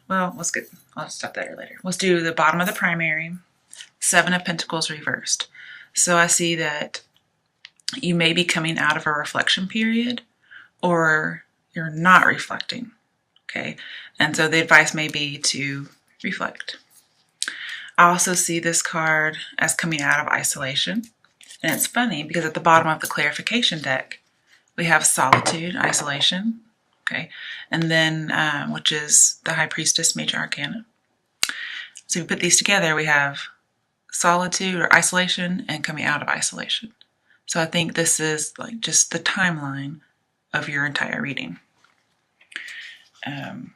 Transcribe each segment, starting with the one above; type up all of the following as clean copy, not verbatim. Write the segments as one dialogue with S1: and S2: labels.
S1: well, I'll stop there later. Let's do the bottom of the primary, Seven of Pentacles reversed. So I see that you may be coming out of a reflection period, or you're not reflecting, okay? And so the advice may be to reflect. I also see this card as coming out of isolation. And it's funny because at the bottom of the clarification deck, we have solitude, isolation, okay? And then, which is the High Priestess, Major Arcana. So if we put these together, we have solitude or isolation and coming out of isolation. So I think this is like just the timeline of your entire reading. It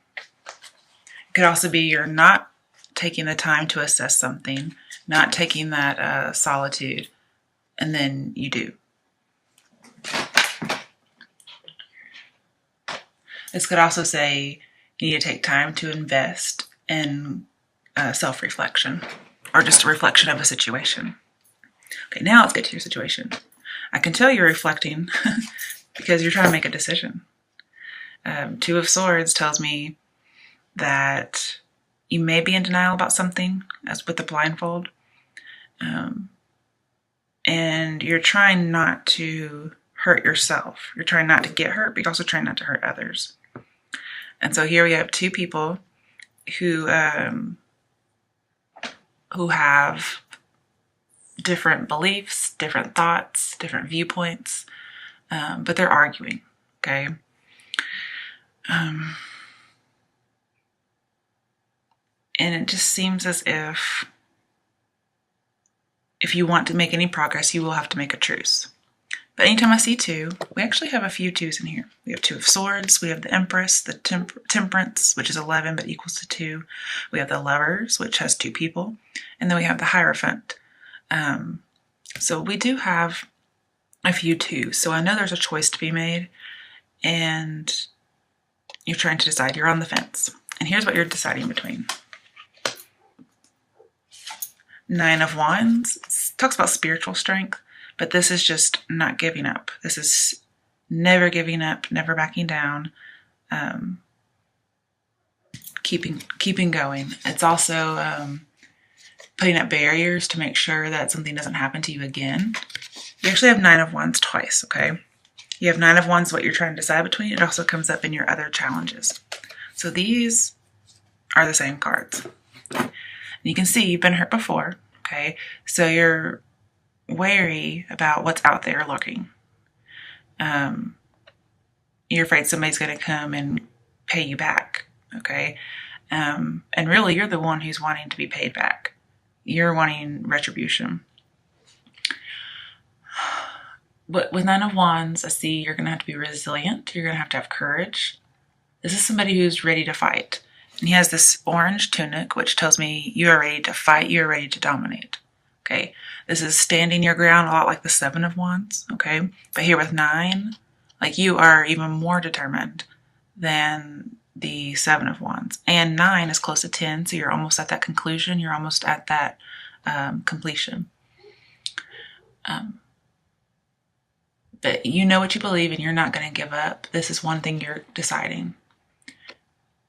S1: could also be you're not taking the time to assess something, not taking that solitude, and then you do. This could also say you need to take time to invest in self-reflection, or just a reflection of a situation. Okay, now let's get to your situation. I can tell you're reflecting because you're trying to make a decision. Two of Swords tells me that you may be in denial about something, as with the blindfold. And you're trying not to hurt yourself. You're trying not to get hurt, but you're also trying not to hurt others. And so here we have two people who have different beliefs, different thoughts, different viewpoints, but they're arguing, okay? And it just seems as if you want to make any progress, you will have to make a truce. But anytime I see two, we actually have a few twos in here. We have Two of Swords, we have the Empress, the Temperance, which is 11 but equals to 2. We have the Lovers, which has 2 people. And then we have the Hierophant. So we do have a few twos. So I know there's a choice to be made. And you're trying to decide. You're on the fence. And here's what you're deciding between. Nine of Wands. It talks about spiritual strength. But this is just not giving up. This is never giving up, never backing down, keeping going. It's also putting up barriers to make sure that something doesn't happen to you again. You actually have Nine of Wands twice, okay? You have Nine of Wands, what you're trying to decide between. It also comes up in your other challenges. So these are the same cards. And you can see you've been hurt before, okay? So you're wary about what's out there lurking. You're afraid somebody's going to come and pay you back, okay? And really, you're the one who's wanting to be paid back. You're wanting retribution. But with Nine of Wands, I see you're going to have to be resilient. You're going to have courage. This is somebody who's ready to fight. And he has this orange tunic, which tells me you are ready to fight. You are ready to dominate. Okay, this is standing your ground, a lot like the Seven of Wands, okay? But here with 9, like you are even more determined than the Seven of Wands. And 9 is close to 10, so you're almost at that conclusion. You're almost at that completion. But you know what you believe and you're not going to give up. This is one thing you're deciding.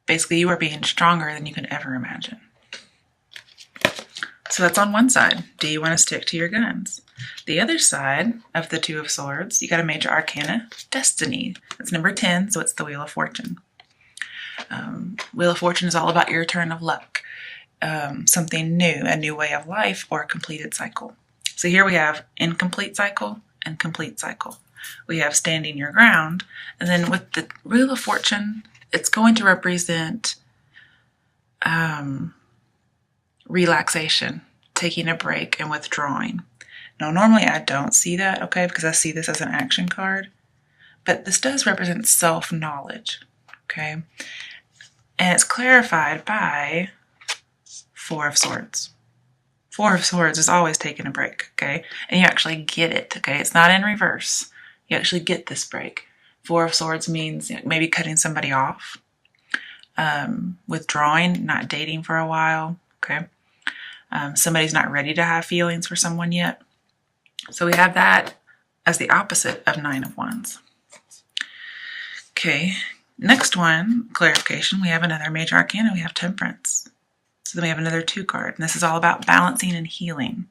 S1: Basically, you are being stronger than you can ever imagine. So that's on one side. Do you want to stick to your guns? The other side of the Two of Swords, you got a Major Arcana, Destiny. It's number 10, so it's the Wheel of Fortune. Wheel of Fortune is all about your turn of luck. Something new, a new way of life, or a completed cycle. So here we have incomplete cycle and complete cycle. We have standing your ground. And then with the Wheel of Fortune, it's going to represent relaxation, taking a break and withdrawing. Now, normally I don't see that, okay, because I see this as an action card, but this does represent self-knowledge, okay? And it's clarified by Four of Swords. Four of Swords is always taking a break, okay? And you actually get it, okay? It's not in reverse. You actually get this break. Four of Swords means maybe cutting somebody off, withdrawing, not dating for a while, okay? Somebody's not ready to have feelings for someone yet. So we have that as the opposite of Nine of Wands. Okay, Next one, clarification, we have another major arcana. We have Temperance. So then we have another 2 card. And this is all about balancing and healing.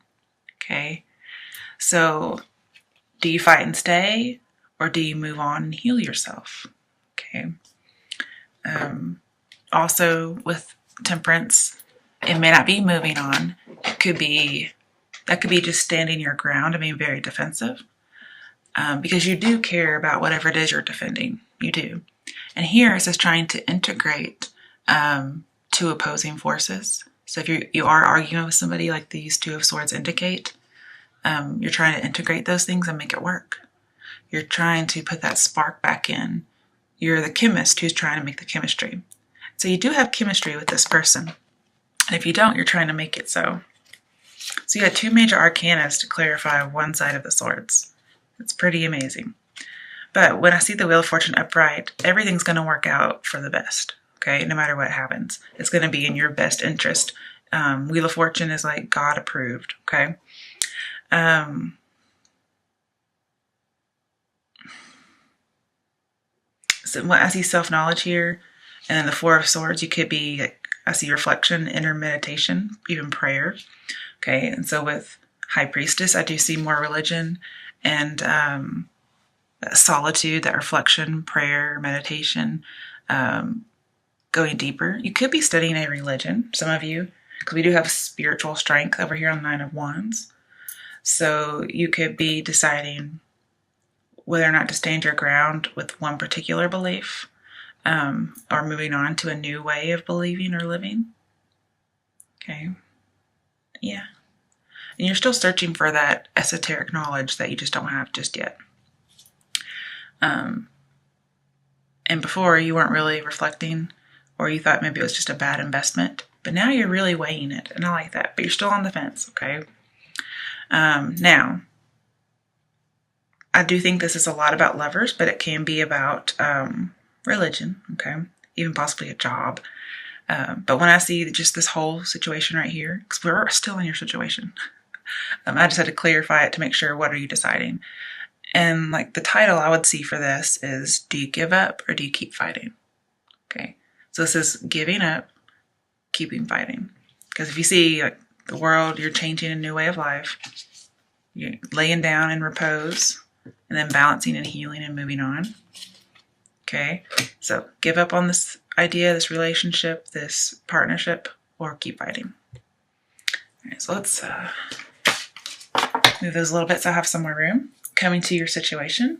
S1: Okay. So do you fight and stay, or do you move on and heal yourself? Okay. Also with Temperance, it may not be moving on. That could be just standing your ground and being very defensive. Because you do care about whatever it is you're defending. You do. And here it says trying to integrate 2 opposing forces. So if you are arguing with somebody, like these 2 of Swords indicate, you're trying to integrate those things and make it work. You're trying to put that spark back in. You're the chemist who's trying to make the chemistry. So you do have chemistry with this person. And if you don't, you're trying to make it so. So you had 2 major arcanas to clarify one side of the Swords. It's pretty amazing. But when I see the Wheel of Fortune upright, everything's going to work out for the best, okay? No matter what happens. It's going to be in your best interest. Wheel of Fortune is like God approved, okay? So when I see self-knowledge here, and then the 4 of Swords, you could be, I see reflection, inner meditation, even prayer, okay? And so with High Priestess, I do see more religion and that solitude, that reflection, prayer, meditation, going deeper. You could be studying a religion, some of you, because we do have spiritual strength over here on the 9 of Wands. So you could be deciding whether or not to stand your ground with one particular belief, or moving on to a new way of believing or living. Okay. Yeah. And you're still searching for that esoteric knowledge that you just don't have just yet. And before you weren't really reflecting, or you thought maybe it was just a bad investment, but now you're really weighing it, and I like that, but you're still on the fence, okay? Now, I do think this is a lot about lovers, but it can be about religion, okay? Even possibly a job. But when I see just this whole situation right here, because we're still in your situation, I just had to clarify it to make sure, what are you deciding? And like the title I would see for this is, do you give up or do you keep fighting? Okay. So this is giving up, keeping fighting. Because if you see like the world, you're changing a new way of life, you're laying down in repose, and then balancing and healing and moving on. Okay. So give up on this idea, this relationship, this partnership, or keep fighting. All right. So let's move those a little bit so I have some more room. Coming to your situation,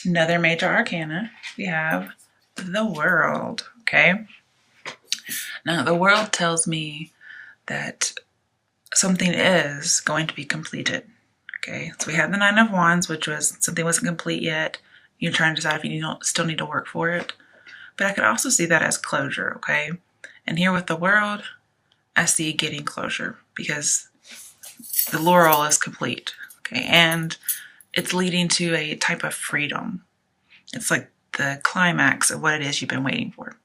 S1: another major arcana, we have the World, okay? Now, the World tells me that something is going to be completed, okay? So we have the 9 of Wands, which was something wasn't complete yet. You're trying to decide if you still need to work for it. But I could also see that as closure, okay? And here with the World, I see getting closure because the laurel is complete, okay? And it's leading to a type of freedom. It's like the climax of what it is you've been waiting for.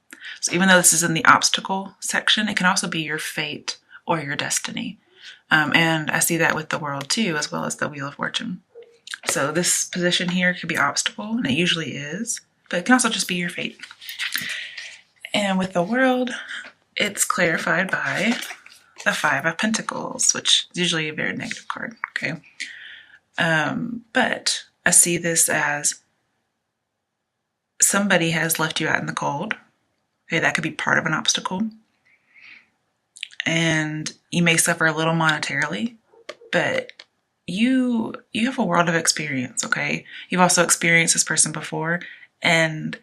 S1: So even though this is in the obstacle section, it can also be your fate or your destiny. And I see that with the World too, as well as the Wheel of Fortune. So this position here could be obstacle, and it usually is, but it can also just be your fate. And with the World, it's clarified by the 5 of Pentacles, which is usually a very negative card, okay? But I see this as somebody has left you out in the cold. Okay, that could be part of an obstacle. And you may suffer a little monetarily, but you have a world of experience, okay? You've also experienced this person before, and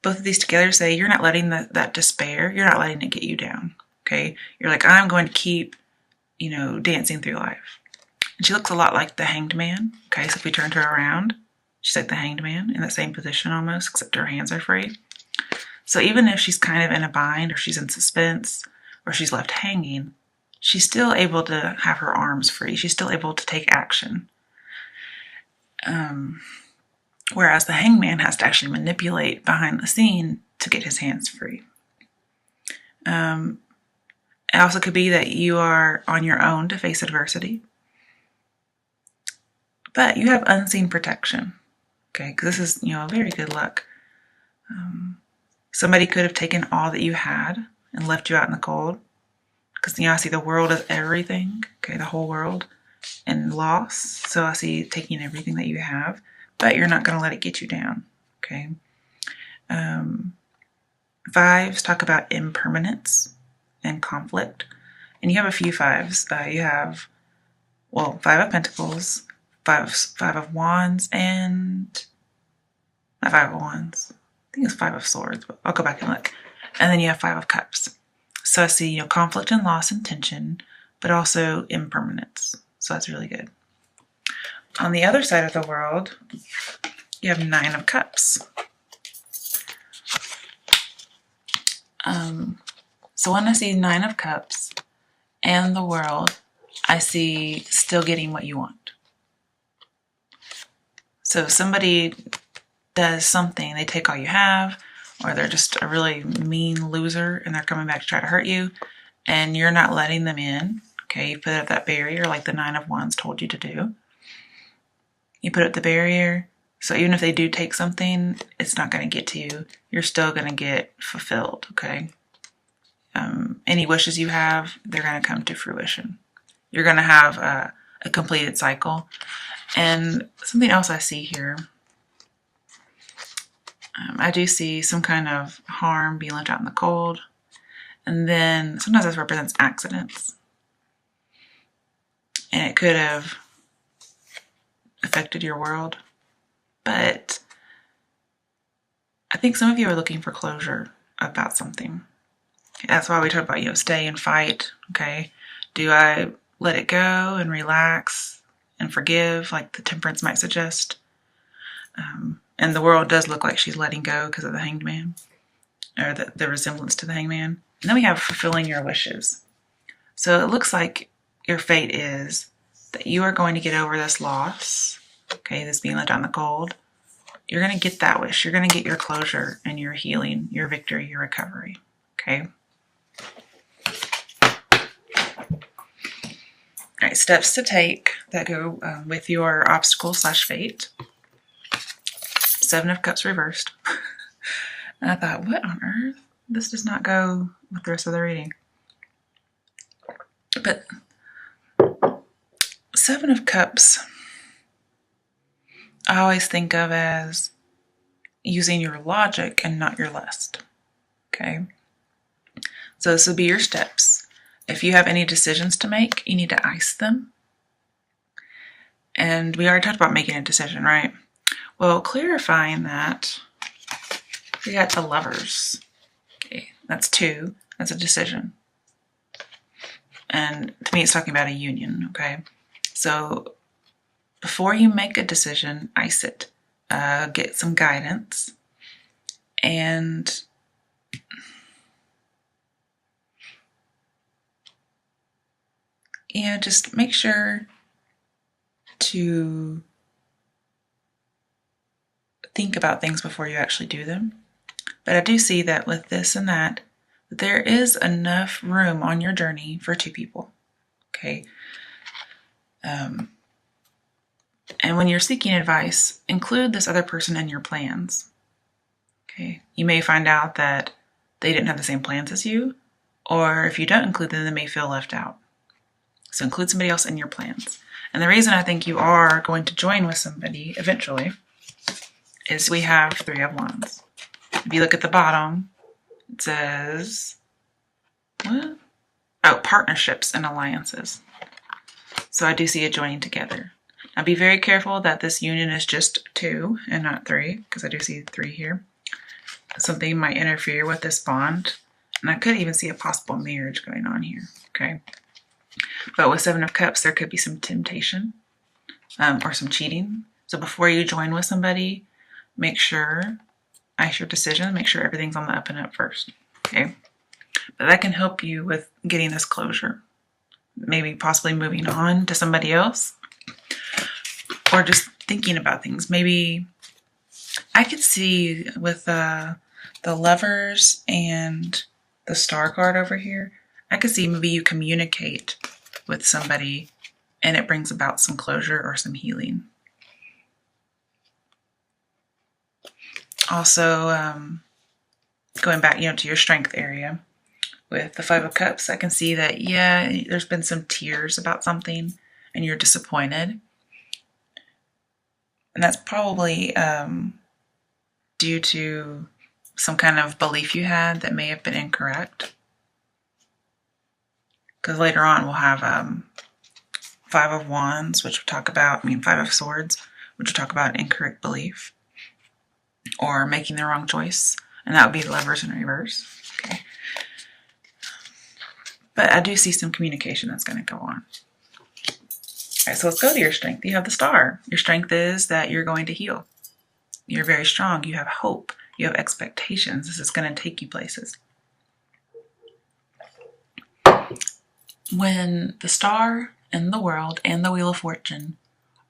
S1: both of these together say you're not letting that despair, you're not letting it get you down, okay? You're like, I'm going to keep, dancing through life. And she looks a lot like the Hanged Man. Okay, so if we turned her around, she's like the Hanged Man in that same position almost, except her hands are free. So even if she's kind of in a bind, or she's in suspense, or she's left hanging, she's still able to have her arms free. She's still able to take action. Whereas the Hanged Man has to actually manipulate behind the scene to get his hands free. It also could be that you are on your own to face adversity. But you have unseen protection, okay? Because this is, very good luck. Somebody could have taken all that you had and left you out in the cold. Because, I see the world as everything, okay, the whole world, and loss. So I see taking everything that you have, but you're not going to let it get you down, okay? Fives talk about impermanence and conflict. And you have a few fives. You have, Five of Pentacles, five of Wands, and not Five of Wands. I think it's Five of Swords, but I'll go back and look. And then you have Five of Cups. So I see, conflict and loss and tension, but also impermanence. So that's really good. On the other side of the world, you have Nine of Cups. So when I see Nine of Cups and the world, I see still getting what you want. So if somebody does something, they take all you have, or they're just a really mean loser and they're coming back to try to hurt you, and you're not letting them in, okay, you put up that barrier like the Nine of Wands told you to do. You put up the barrier, so even if they do take something, it's not going to get to you. You're still going to get fulfilled, okay? Any wishes you have, they're going to come to fruition. You're going to have a completed cycle. And something else I see here, I do see some kind of harm being left out in the cold. And then sometimes this represents accidents. And it could have affected your world. But I think some of you are looking for closure about something. That's why we talk about, stay and fight, okay? Do I let it go and relax and forgive, like the Temperance might suggest? And the world does look like she's letting go because of the Hanged Man, or the resemblance to the Hanged Man. And then we have fulfilling your wishes. So it looks like your fate is that you are going to get over this loss, okay, this being left out in the cold. You're going to get that wish. You're going to get your closure and your healing, your victory, your recovery, okay? All right, steps to take that go with your obstacle/fate. Seven of Cups reversed. And I thought, what on earth? This does not go with the rest of the reading. But Seven of Cups, I always think of as using your logic and not your lust. Okay? So this would be your steps. If you have any decisions to make, you need to ice them. And we already talked about making a decision, right? Well, clarifying that, we got the Lovers. Okay, that's two. That's a decision. And to me, it's talking about a union, okay? So before you make a decision, ice it. Get some guidance. And just make sure to think about things before you actually do them. But I do see that with this and that there is enough room on your journey for two people. Okay. And when you're seeking advice, include this other person in your plans. Okay. You may find out that they didn't have the same plans as you, or if you don't include them, they may feel left out. So include somebody else in your plans. And the reason I think you are going to join with somebody eventually is we have Three of Wands. If you look at the bottom, it says, what? Oh, partnerships and alliances. So I do see it joining together. Now be very careful that this union is just two and not three, because I do see three here. Something might interfere with this bond. And I could even see a possible marriage going on here, okay? But with Seven of Cups, there could be some temptation or some cheating. So before you join with somebody, make sure, ice your decision, make sure everything's on the up and up first, okay? But that can help you with getting this closure. Maybe possibly moving on to somebody else, or just thinking about things. Maybe I could see with the Lovers and the Star card over here, I could see maybe you communicate with somebody and it brings about some closure or some healing. Also, going back, to your strength area. With the Five of Cups, I can see that, there's been some tears about something and you're disappointed. And that's probably due to some kind of belief you had that may have been incorrect. Because later on we'll have Five of Wands, which will talk about, Five of Swords, which will talk about incorrect belief or making the wrong choice. And that would be Lovers in reverse. Okay. But I do see some communication that's going to go on. All right, so let's go to your strength. You have the Star. Your strength is that you're going to heal. You're very strong. You have hope. You have expectations. This is going to take you places. When the Star and the World and the Wheel of Fortune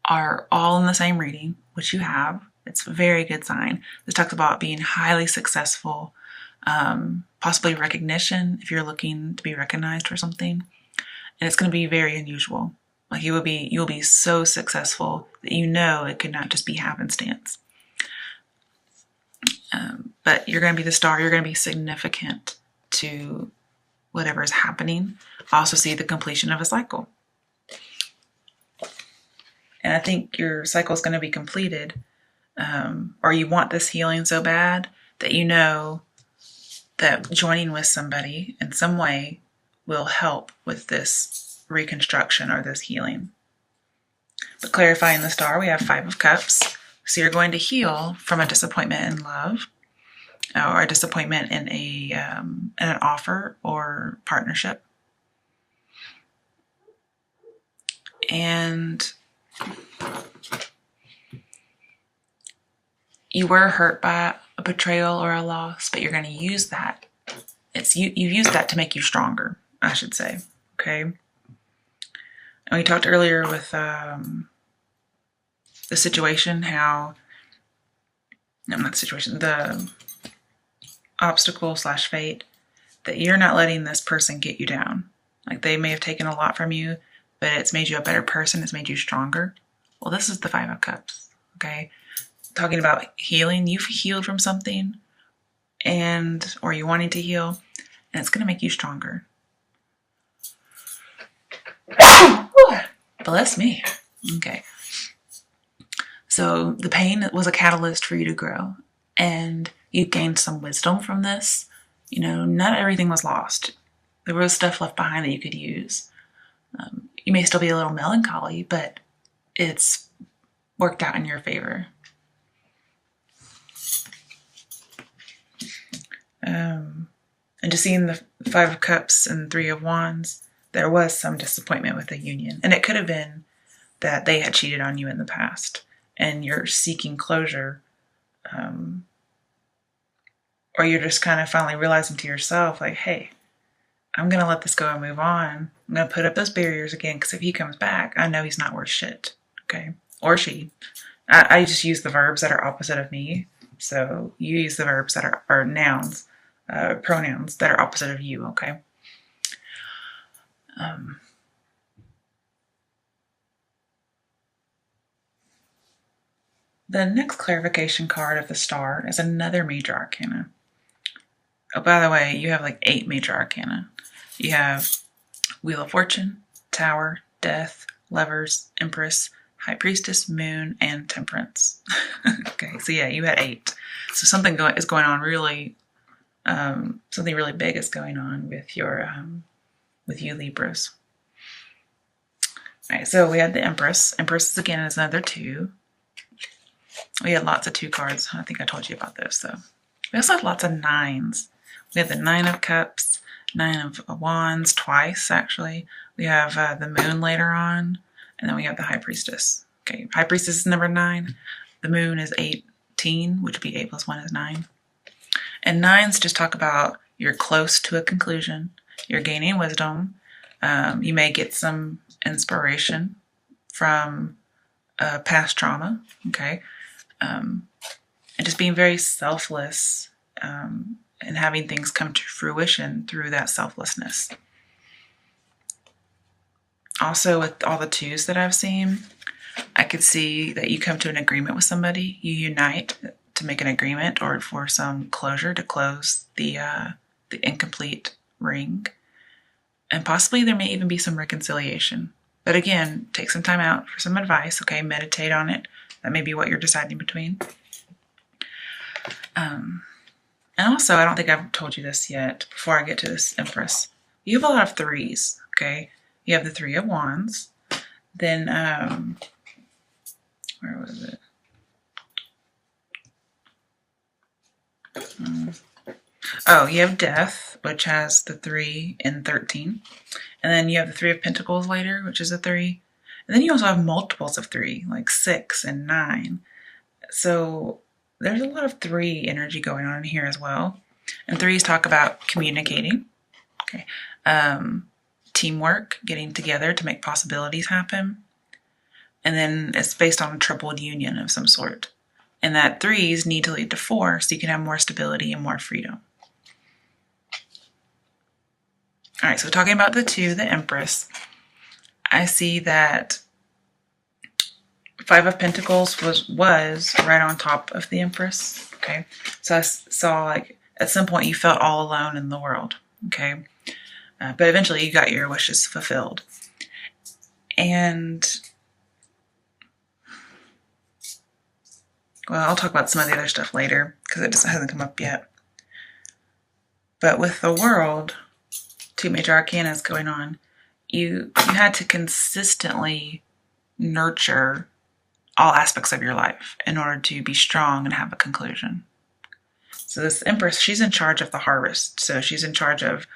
S1: are all in the same reading, which you have, it's a very good sign. This talks about being highly successful, possibly recognition if you're looking to be recognized for something. And it's going to be very unusual. Like you'll be so successful that it could not just be happenstance. But you're going to be the Star. You're going to be significant to whatever is happening. I also see the completion of a cycle. And I think your cycle is going to be completed, or you want this healing so bad that you know that joining with somebody in some way will help with this reconstruction or this healing. But clarifying the Star, we have Five of Cups. So you're going to heal from a disappointment in love or a disappointment in an offer or partnership. And you were hurt by a betrayal or a loss, but you're going to use that. You've used that to make you stronger, I should say. Okay. And we talked earlier with the obstacle / fate, that you're not letting this person get you down. Like they may have taken a lot from you, but it's made you a better person. It's made you stronger. Well, this is the Five of Cups. Okay. Talking about healing, you've healed from something or you wanting to heal, and it's going to make you stronger. Bless me. Okay. So the pain was a catalyst for you to grow, and you gained some wisdom from this. Not everything was lost. There was stuff left behind that you could use. You may still be a little melancholy, but it's worked out in your favor. And just seeing the Five of Cups and Three of Wands, there was some disappointment with the union. And it could have been that they had cheated on you in the past and you're seeking closure. Or you're just kind of finally realizing to yourself, like, hey, I'm going to let this go and move on. I'm going to put up those barriers again, because if he comes back, I know he's not worth shit. Okay? Or she. I just use the verbs that are opposite of me. So you use the verbs that are nouns, pronouns that are opposite of you, okay? The next clarification card of the Star is another major arcana. Oh, by the way, you have like 8 major arcana. You have Wheel of Fortune, Tower, Death, Lovers, Empress, High Priestess, Moon, and Temperance. Okay, so yeah, you had 8. So something is going on really, something really big is going on with with you Libras. All right, so we had the Empress. Empress again is another 2. We had lots of 2 cards. I think I told you about this, though. We also had lots of 9s. We had the 9 of Cups, 9 of Wands, twice, actually. We have the Moon later on, and then we have the High Priestess. Okay, High Priestess is number 9. The Moon is 18, which would be 8 plus 1 is 9. And 9s just talk about you're close to a conclusion. You're gaining wisdom. You may get some inspiration from past trauma, okay? And just being very selfless and having things come to fruition through that selflessness. Also, with all the 2s that I've seen, I could see that you come to an agreement with somebody, you unite to make an agreement or for some closure to close the incomplete ring. And possibly there may even be some reconciliation. But again, take some time out for some advice, okay? Meditate on it. That may be what you're deciding between. And also, I don't think I've told you this yet before I get to this Empress. You have a lot of threes, okay? You have the Three of Wands. Then, where was it? Oh, you have Death, which has the 3 and 13. And then you have the Three of Pentacles later, which is a 3. And then you also have multiples of 3, like 6 and 9. So there's a lot of 3 energy going on in here as well. And 3s talk about communicating, okay, teamwork, getting together to make possibilities happen. And then it's based on a tripled union of some sort. And that 3s need to lead to 4 so you can have more stability and more freedom. All right, so talking about the 2, the Empress, I see that 5 of Pentacles was right on top of the Empress, okay? So I saw like at some point you felt all alone in the world, okay? But eventually you got your wishes fulfilled. And, well, I'll talk about some of the other stuff later because it just hasn't come up yet. But with the World, 2 major arcanas going on, you had to consistently nurture all aspects of your life in order to be strong and have a conclusion. So this Empress, she's in charge of the harvest. So she's in charge of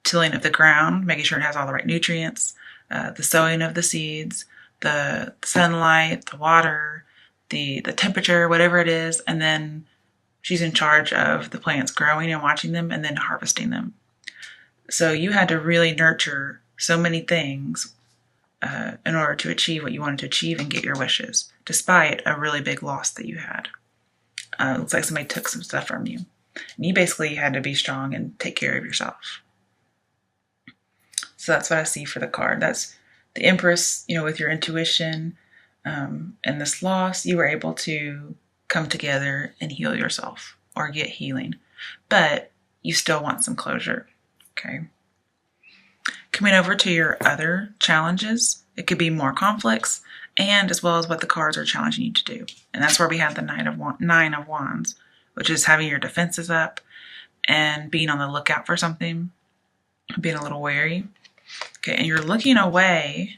S1: tilling of the ground, making sure it has all the right nutrients, the sowing of the seeds, the sunlight, the water, the temperature, whatever it is. And then she's in charge of the plants growing and watching them and then harvesting them. So you had to really nurture so many things in order to achieve what you wanted to achieve and get your wishes, despite a really big loss that you had. It looks like somebody took some stuff from you. And you basically had to be strong and take care of yourself. So that's what I see for the card. That's the Empress, with your intuition and this loss, you were able to come together and heal yourself or get healing. But you still want some closure. Okay. Coming over to your other challenges, it could be more conflicts and as well as what the cards are challenging you to do. And that's where we have the Nine of Wands, which is having your defenses up and being on the lookout for something, being a little wary. Okay, and you're looking away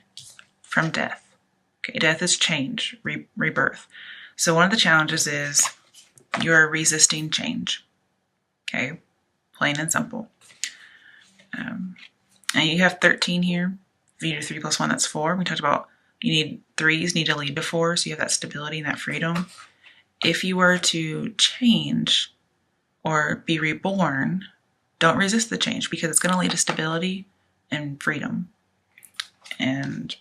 S1: from death. Okay, death is change, rebirth. So one of the challenges is you're resisting change. Okay, plain and simple. And you have 13 here. If you do 3 plus 1, that's 4. We talked about threes need to lead to 4, so you have that stability and that freedom. If you were to change or be reborn, don't resist the change because it's going to lead to stability and freedom. And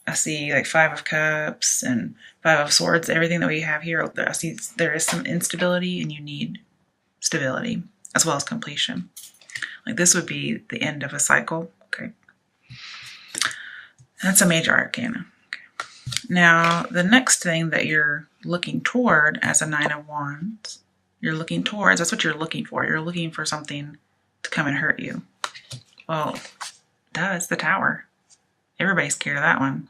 S1: I see like 5 of Cups and 5 of Swords. Everything that we have here, I see there is some instability and you need stability as well as completion. Like this would be the end of a cycle. Okay. That's a major arcana. Okay. Now, the next thing that you're looking toward as a Nine of Wands, that's what you're looking for. You're looking for something to come and hurt you. Well, it's the Tower. Everybody's scared of that one.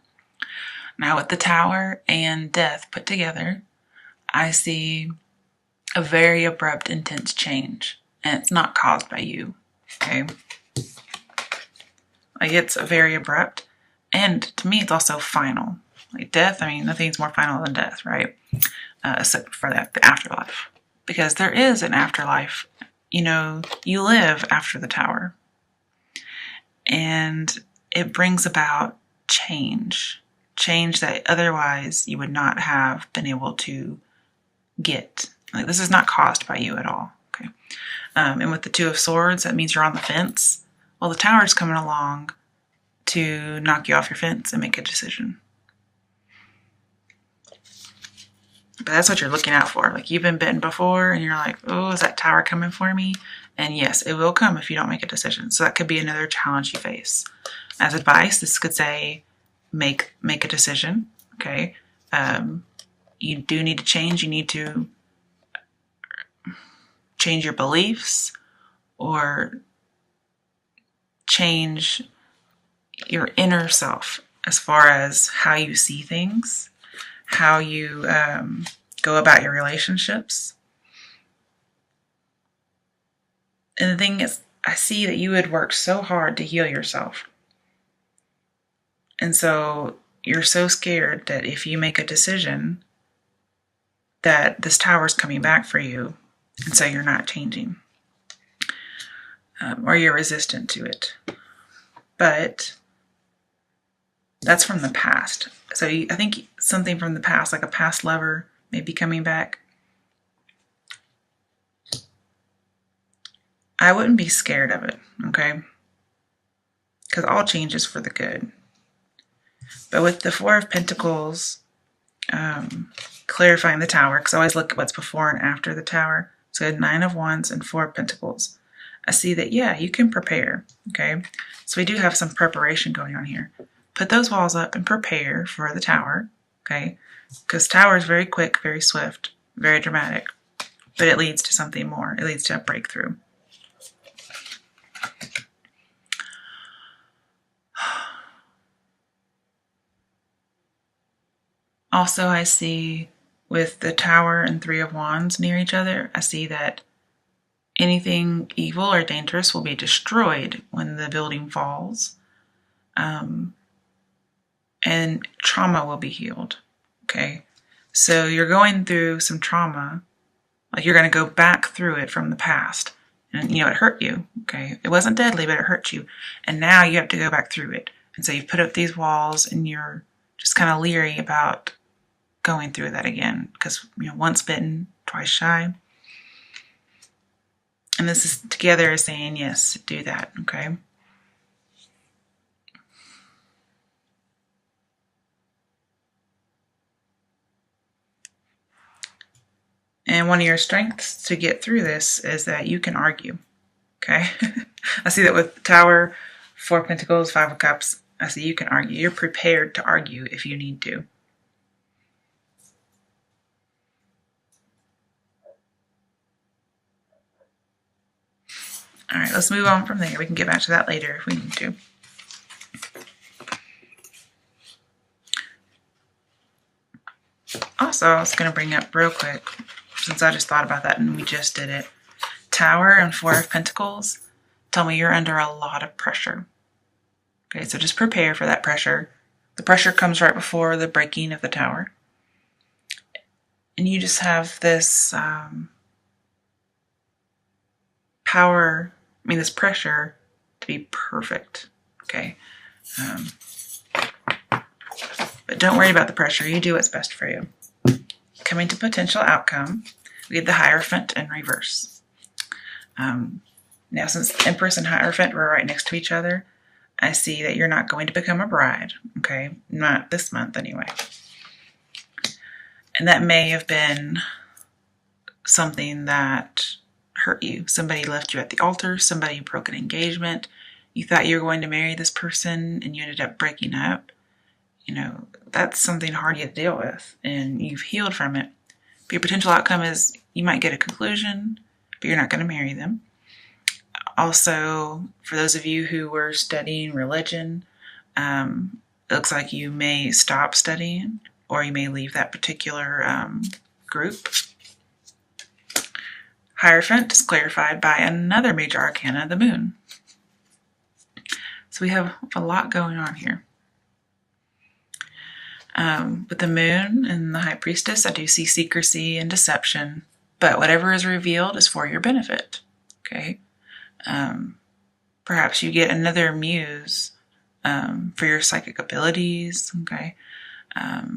S1: Now, with the Tower and death put together, I see a very abrupt, intense change. And it's not caused by you. Okay. Like it's very abrupt. And to me, it's also final. Like death, nothing's more final than death, right? Except for the afterlife. Because there is an afterlife. You live after the Tower. And it brings about change. Change that otherwise you would not have been able to get. Like this is not caused by you at all. Okay. And with the 2 of Swords, that means you're on the fence. Well, the Tower is coming along to knock you off your fence and make a decision. But that's what you're looking out for. Like you've been bitten before and you're like, oh, is that Tower coming for me? And yes, it will come if you don't make a decision. So that could be another challenge you face. As advice, this could say, make a decision. Okay. You do need to change. You need to change your beliefs or change your inner self as far as how you see things, how you go about your relationships. And the thing is, I see that you had worked so hard to heal yourself. And so you're so scared that if you make a decision that this tower's coming back for you, and so you're not changing, or you're resistant to it. But that's from the past. So I think something from the past, like a past lover, may be coming back. I wouldn't be scared of it, okay? Because all change is for the good. But with the Four of Pentacles, clarifying the Tower, because I always look at what's before and after the Tower. So I had 9 of Wands and 4 of Pentacles. I see that, yeah, you can prepare, okay? So we do have some preparation going on here. Put those walls up and prepare for the Tower, okay? Because Tower is very quick, very swift, very dramatic, but it leads to something more. It leads to a breakthrough. Also, I see with the Tower and 3 of Wands near each other, I see that anything evil or dangerous will be destroyed when the building falls. And trauma will be healed, okay? So you're going through some trauma, like you're going to go back through it from the past. And, it hurt you, okay? It wasn't deadly, but it hurt you. And now you have to go back through it. And so you've put up these walls and you're just kind of leery about going through that again. Because, once bitten, twice shy. And this is together is saying, yes, do that, okay? And one of your strengths to get through this is that you can argue, okay? I see that with Tower, 4 of Pentacles, 5 of Cups. I see you can argue. You're prepared to argue if you need to. All right, let's move on from there. We can get back to that later if we need to. Also, I was going to bring up real quick, since I just thought about that and we just did it. Tower and 4 of Pentacles tell me you're under a lot of pressure. Okay, so just prepare for that pressure. The pressure comes right before the breaking of the Tower. And you just have this this pressure to be perfect, okay? But don't worry about the pressure. You do what's best for you. Coming to potential outcome, we have the Hierophant in reverse. Now, since Empress and Hierophant were right next to each other, I see that you're not going to become a bride, okay? Not this month, anyway. And that may have been something that hurt you. Somebody left you at the altar. Somebody broke an engagement. You thought you were going to marry this person and you ended up breaking up. That's something hard you have to deal with, and you've healed from it. But your potential outcome is you might get a conclusion, but you're not going to marry them. Also, for those of you who were studying religion, it looks like you may stop studying, or you may leave that particular group. Hierophant is clarified by another major arcana, the Moon. So we have a lot going on here. With the Moon and the High Priestess, I do see secrecy and deception, but whatever is revealed is for your benefit, okay? Perhaps you get another muse for your psychic abilities, okay? But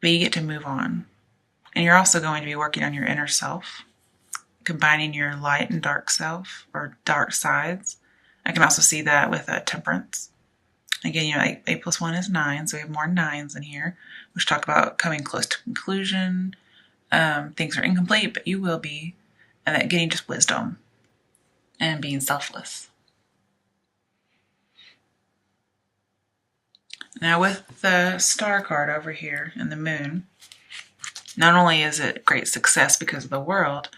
S1: you get to move on. And you're also going to be working on your inner self, combining your light and dark self, or dark sides. I can also see that with Temperance. Again, 8 plus 1 is 9, so we have more 9s in here, which talk about coming close to conclusion. Things are incomplete, but you will be. And that getting just wisdom and being selfless. Now with the Star card over here and the Moon, not only is it great success because of the world,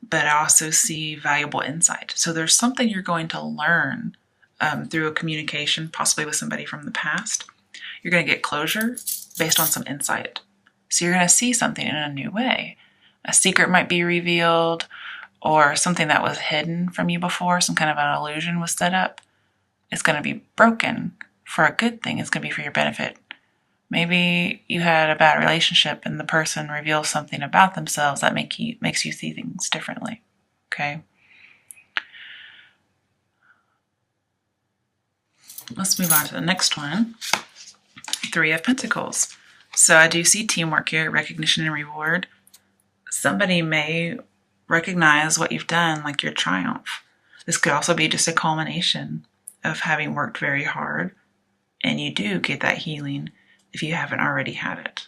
S1: but I also see valuable insight. So there's something you're going to learn through a communication, possibly with somebody from the past. You're going to get closure based on some insight. So you're going to see something in a new way. A secret might be revealed, or something that was hidden from you before, some kind of an illusion was set up. It's going to be broken for a good thing. It's going to be for your benefit. Maybe you had a bad relationship and the person reveals something about themselves that makes you see things differently. Okay? Let's move on to the next one. 3 of Pentacles. So I do see teamwork here, recognition and reward. Somebody may recognize what you've done, like your triumph. This could also be just a culmination of having worked very hard, and you do get that healing if you haven't already had it.